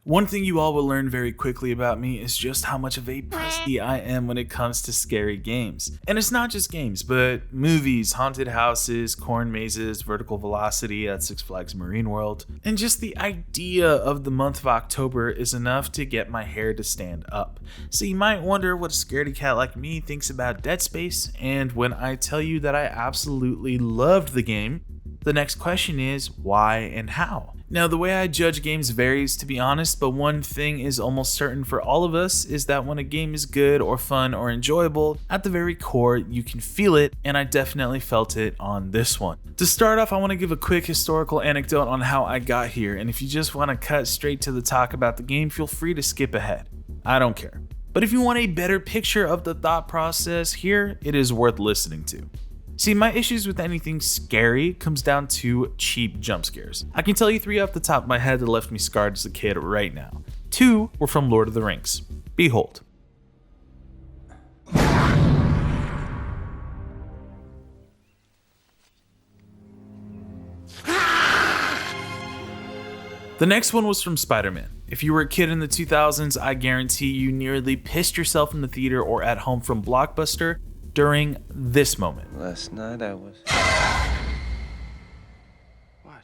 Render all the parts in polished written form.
One thing you all will learn very quickly about me is just how much of a pussy I am when it comes to scary games. And it's not just games, but movies, haunted houses, corn mazes, vertical velocity at Six Flags Marine World. And just the idea of the month of October is enough to get my hair to stand up. So you might wonder what a scaredy cat like me thinks about Dead Space, and when I tell you that I absolutely loved the game, the next question is why and how? Now, the way I judge games varies, to be honest, but one thing is almost certain for all of us is that when a game is good or fun or enjoyable, at the very core, you can feel it, and I definitely felt it on this one. To start off, I want to give a quick historical anecdote on how I got here, and if you just want to cut straight to the talk about the game, feel free to skip ahead. I don't care. But if you want a better picture of the thought process here, it is worth listening to. See, my issues with anything scary comes down to cheap jump scares. I can tell you 3 off the top of my head that left me scarred as a kid right now. 2 were from Lord of the Rings. Behold. The next one was from Spider-Man. If you were a kid in the 2000s, I guarantee you nearly pissed yourself in the theater or at home from Blockbuster during this moment. Last night I was... What?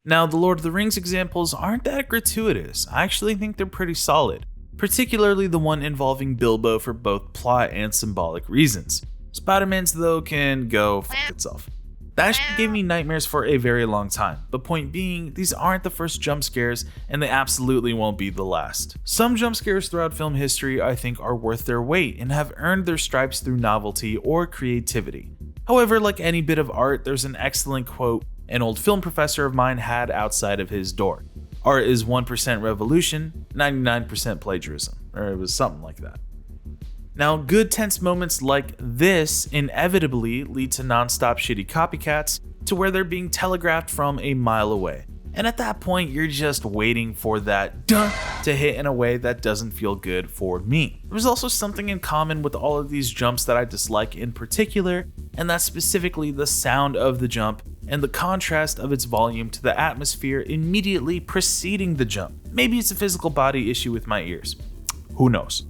Now, the Lord of the Rings examples aren't that gratuitous. I actually think they're pretty solid, particularly the one involving Bilbo for both plot and symbolic reasons. Spider-Man's, though, can go fuck itself. That shit gave me nightmares for a very long time, but point being, these aren't the first jump scares, and they absolutely won't be the last. Some jump scares throughout film history I think are worth their weight and have earned their stripes through novelty or creativity. However, like any bit of art, there's an excellent quote an old film professor of mine had outside of his door. Art is 1% revolution, 99% plagiarism, or it was something like that. Now, good tense moments like this inevitably lead to non-stop shitty copycats to where they're being telegraphed from a mile away. And at that point, you're just waiting for that dun to hit in a way that doesn't feel good for me. There's also something in common with all of these jumps that I dislike in particular, and that's specifically the sound of the jump and the contrast of its volume to the atmosphere immediately preceding the jump. Maybe it's a physical body issue with my ears. Who knows?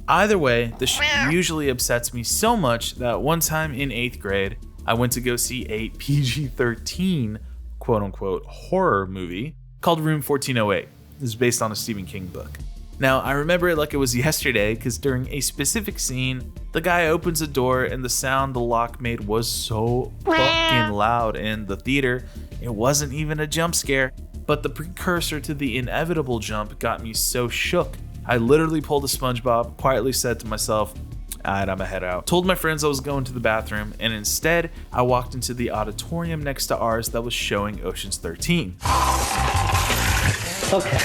Either way, the shit usually upsets me so much that one time in 8th grade, I went to go see a PG-13 quote-unquote horror movie called Room 1408. This is based on a Stephen King book. Now, I remember it like it was yesterday because during a specific scene, the guy opens a door and the sound the lock made was so fucking loud in the theater, it wasn't even a jump scare, but the precursor to the inevitable jump got me so shook. I literally pulled a SpongeBob, quietly said to myself, alright, I'ma head out. Told my friends I was going to the bathroom, and instead, I walked into the auditorium next to ours that was showing Ocean's 13. Okay.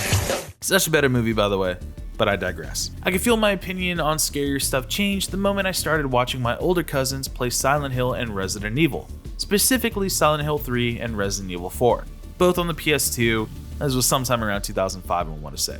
Such a better movie, by the way, but I digress. I could feel my opinion on scarier stuff change the moment I started watching my older cousins play Silent Hill and Resident Evil, specifically Silent Hill 3 and Resident Evil 4, both on the PS2, as was sometime around 2005, I want to say.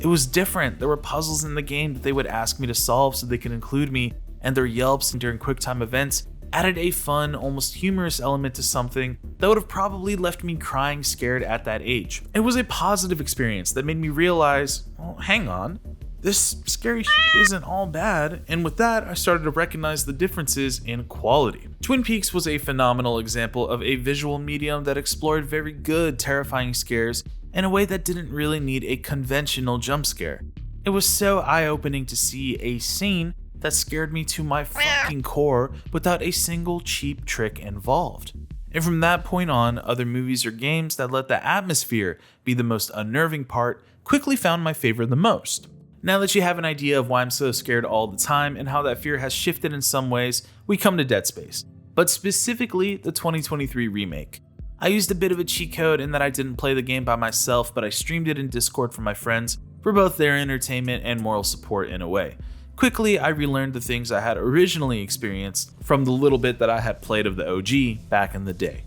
It was different. There were puzzles in the game that they would ask me to solve so they could include me, and their yelps during QuickTime events added a fun, almost humorous element to something that would have probably left me crying scared at that age. It was a positive experience that made me realize, well, hang on, this scary shit isn't all bad, and with that, I started to recognize the differences in quality. Twin Peaks was a phenomenal example of a visual medium that explored very good, terrifying scares in a way that didn't really need a conventional jump scare. It was so eye-opening to see a scene that scared me to my fucking core without a single cheap trick involved. And from that point on, other movies or games that let the atmosphere be the most unnerving part quickly found my favor the most. Now that you have an idea of why I'm so scared all the time and how that fear has shifted in some ways, we come to Dead Space, but specifically the 2023 remake. I used a bit of a cheat code in that I didn't play the game by myself, but I streamed it in Discord for my friends for both their entertainment and moral support in a way. Quickly, I relearned the things I had originally experienced from the little bit that I had played of the OG back in the day.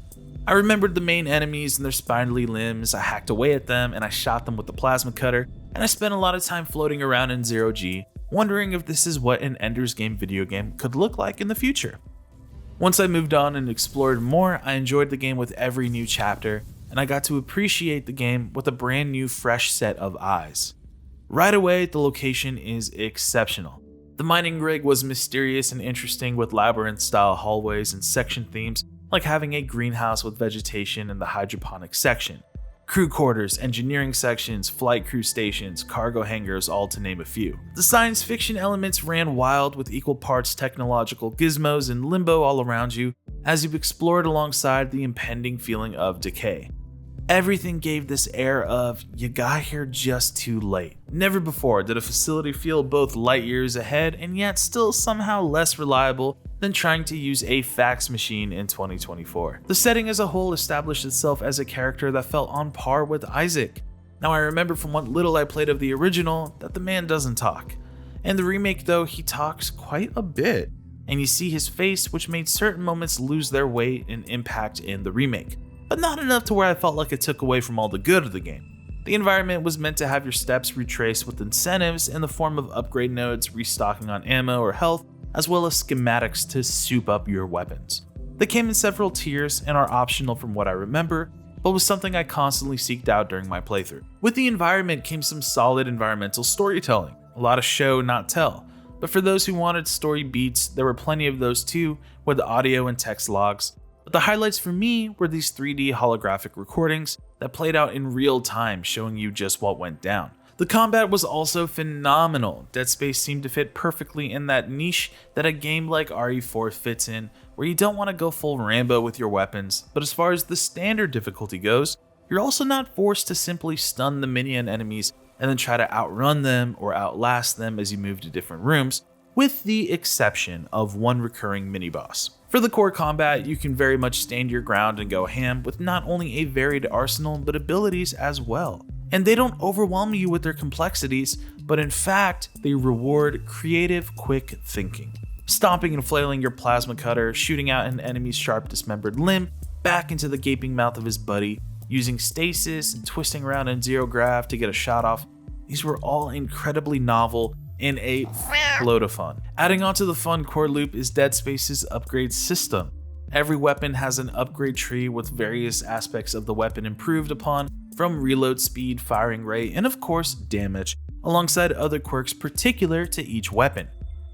I remembered the main enemies and their spindly limbs, I hacked away at them, and I shot them with the plasma cutter, and I spent a lot of time floating around in 0G, wondering if this is what an Ender's Game video game could look like in the future. Once I moved on and explored more, I enjoyed the game with every new chapter, and I got to appreciate the game with a brand new fresh set of eyes. Right away, the location is exceptional. The mining rig was mysterious and interesting with labyrinth-style hallways and section themes, like having a greenhouse with vegetation in the hydroponic section, crew quarters, engineering sections, flight crew stations, cargo hangars, all to name a few. The science fiction elements ran wild with equal parts technological gizmos and limbo all around you as you explored alongside the impending feeling of decay. Everything gave this air of, you got here just too late. Never before did a facility feel both light years ahead and yet still somehow less reliable than trying to use a fax machine in 2024. The setting as a whole established itself as a character that felt on par with Isaac. Now I remember from what little I played of the original that the man doesn't talk. In the remake though, he talks quite a bit, and you see his face, which made certain moments lose their weight and impact in the remake, but not enough to where I felt like it took away from all the good of the game. The environment was meant to have your steps retraced with incentives in the form of upgrade nodes, restocking on ammo or health, as well as schematics to soup up your weapons. They came in several tiers and are optional from what I remember, but was something I constantly seeked out during my playthrough. With the environment came some solid environmental storytelling, a lot of show not tell, but for those who wanted story beats, there were plenty of those too, with audio and text logs. But the highlights for me were these 3D holographic recordings that played out in real time, showing you just what went down. The combat was also phenomenal. Dead Space seemed to fit perfectly in that niche that a game like RE4 fits in, where you don't want to go full Rambo with your weapons, but as far as the standard difficulty goes, you're also not forced to simply stun the minion enemies and then try to outrun them or outlast them as you move to different rooms, with the exception of one recurring mini-boss. For the core combat, you can very much stand your ground and go ham with not only a varied arsenal but abilities as well. And they don't overwhelm you with their complexities, but in fact, they reward creative, quick thinking. Stomping and flailing your plasma cutter, shooting out an enemy's sharp dismembered limb back into the gaping mouth of his buddy, using stasis and twisting around in zero grav to get a shot off, these were all incredibly novel and a load of fun. Adding onto the fun core loop is Dead Space's upgrade system. Every weapon has an upgrade tree with various aspects of the weapon improved upon, from reload speed, firing rate, and of course damage, alongside other quirks particular to each weapon.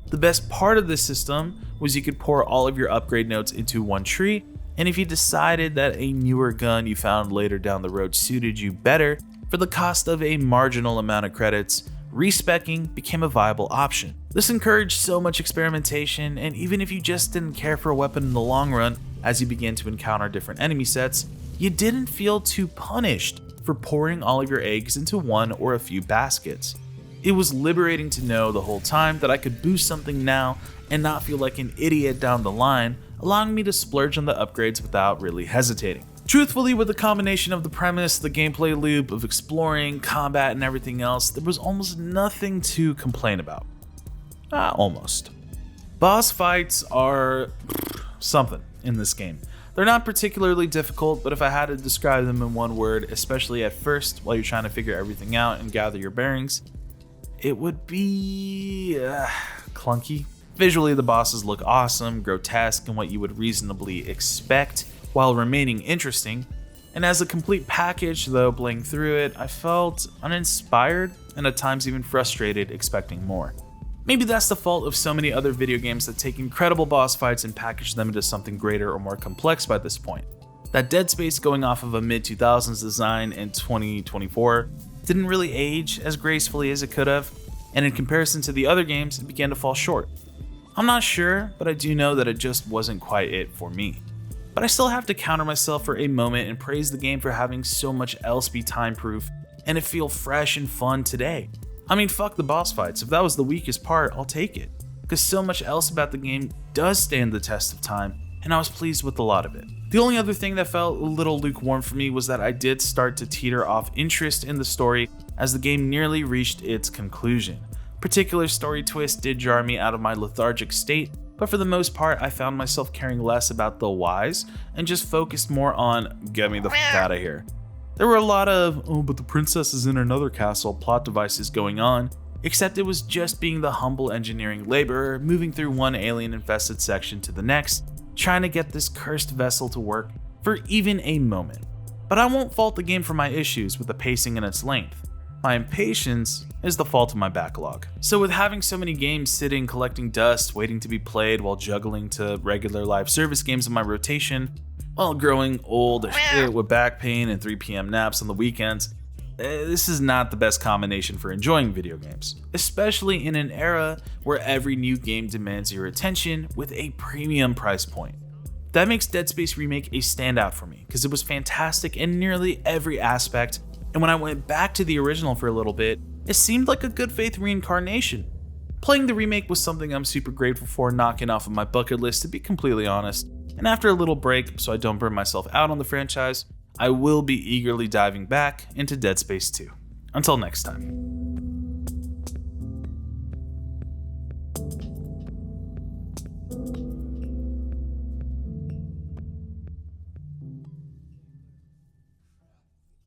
The best part of this system was you could pour all of your upgrade notes into one tree, and if you decided that a newer gun you found later down the road suited you better, for the cost of a marginal amount of credits, respecking became a viable option. This encouraged so much experimentation, and even if you just didn't care for a weapon in the long run, as you began to encounter different enemy sets, you didn't feel too punished for pouring all of your eggs into one or a few baskets. It was liberating to know the whole time that I could boost something now and not feel like an idiot down the line, allowing me to splurge on the upgrades without really hesitating. Truthfully, with the combination of the premise, the gameplay loop of exploring, combat, and everything else, there was almost nothing to complain about. Almost. Boss fights are something in this game. They're not particularly difficult, but if I had to describe them in one word, especially at first while you're trying to figure everything out and gather your bearings, it would be clunky. Visually, the bosses look awesome, grotesque, and what you would reasonably expect, while remaining interesting. And as a complete package, though, playing through it, I felt uninspired and at times even frustrated, expecting more. Maybe that's the fault of so many other video games that take incredible boss fights and package them into something greater or more complex by this point. That Dead Space going off of a mid-2000s design in 2024 didn't really age as gracefully as it could have, and in comparison to the other games, it began to fall short. I'm not sure, but I do know that it just wasn't quite it for me. But I still have to counter myself for a moment and praise the game for having so much else be time-proof and it feel fresh and fun today. I mean, fuck the boss fights. If that was the weakest part, I'll take it, because so much else about the game does stand the test of time, and I was pleased with a lot of it. The only other thing that felt a little lukewarm for me was that I did start to teeter off interest in the story as the game nearly reached its conclusion. Particular story twists did jar me out of my lethargic state, but for the most part, I found myself caring less about the whys and just focused more on get me the fuck out of here. There were a lot of, oh, but the princess is in another castle plot devices going on, except it was just being the humble engineering laborer moving through one alien-infested section to the next, trying to get this cursed vessel to work for even a moment. But I won't fault the game for my issues with the pacing and its length. My impatience is the fault of my backlog. So with having so many games sitting collecting dust, waiting to be played while juggling to regular live service games in my rotation, while growing old as shit with back pain and 3 p.m. naps on the weekends, this is not the best combination for enjoying video games, especially in an era where every new game demands your attention with a premium price point. That makes Dead Space Remake a standout for me, because it was fantastic in nearly every aspect, and when I went back to the original for a little bit, it seemed like a good faith reincarnation. Playing the remake was something I'm super grateful for knocking off of my bucket list, to be completely honest, and after a little break so I don't burn myself out on the franchise, I will be eagerly diving back into Dead Space 2. Until next time.